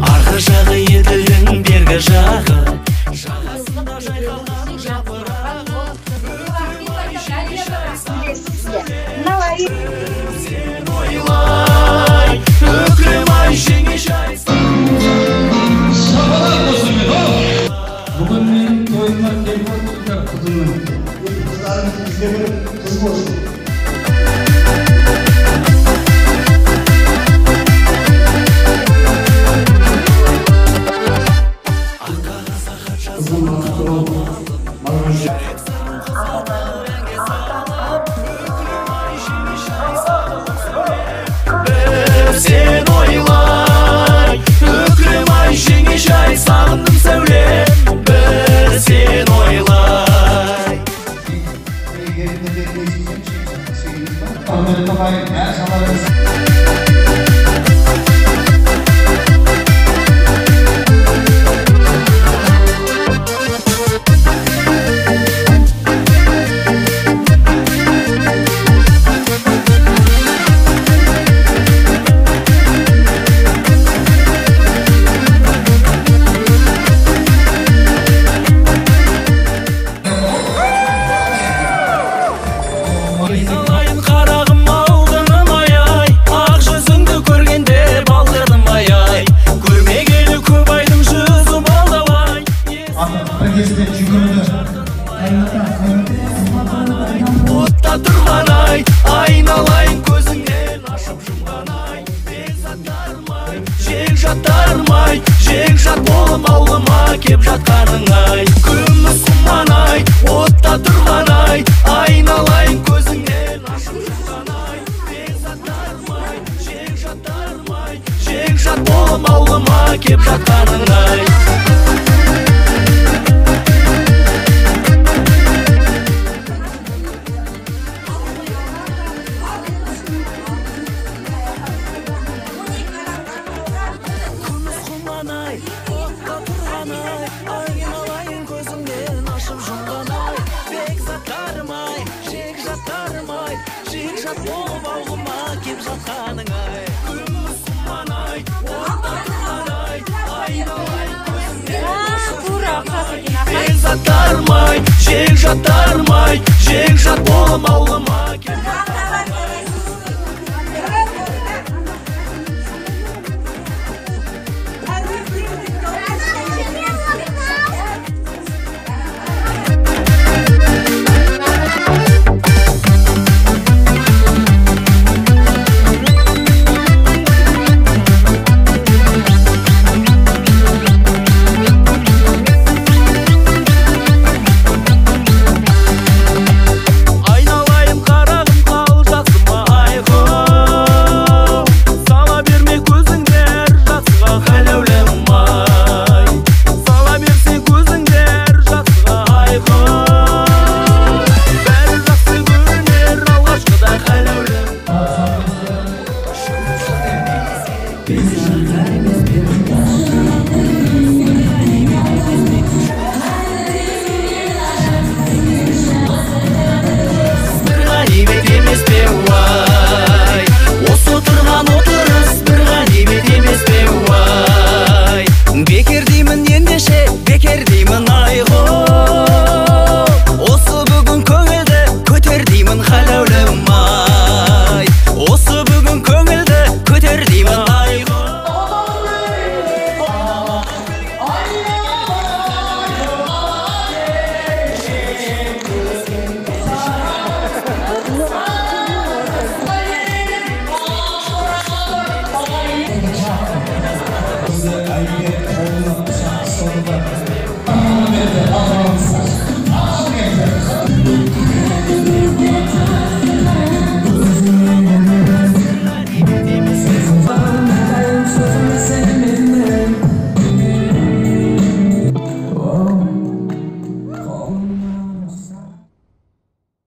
Арғы жағы еділдің бергі жағы, жағасында жайқалған жапырағы. Сен ойлай, өкілемай жеңе жайсың. Бүгін менің тойыма келіп отырған қызымның. Қыздарымыз бізге бір қыз болсын. Сен ойлай, өкілемай жеңе жай сағындым сәуле. Бір сен ойлай. Айналайын қарағым алдыным ай-ай, ақ жүзіңді көргенде балдырдым ай-ай. Көрмегелі көп айдың жүзі балдавай. Бір кезде жүгірді. Отта тұрған ай, айналайын көзіңнен ашып жұмған ай. Бекзаттарым-ай, жекжаттарым-ай, жекжат болып ауылыма кеп жатқаның ай. Күміс құман ай, отта тұрған ай, айналайын көзіңнен ашып жұмған ай. Бекзаттарым-ай, жекжаттарым-ай, жекжат болып ауылыма кеп жатқаның ай. Отта тұрған ай, айналайын көзіңнен ашып жұмған ай. Бекзаттарым-ай, жекжаттарым-ай, жекжат болып ауылыма кеп жатқаның ай. Күміс құман ай, отта тұрған ай, айналайын көзіңнен ашып жұмған ай. Бекзаттарым-ай, жекжаттарым-ай, жекжат болып ауылыма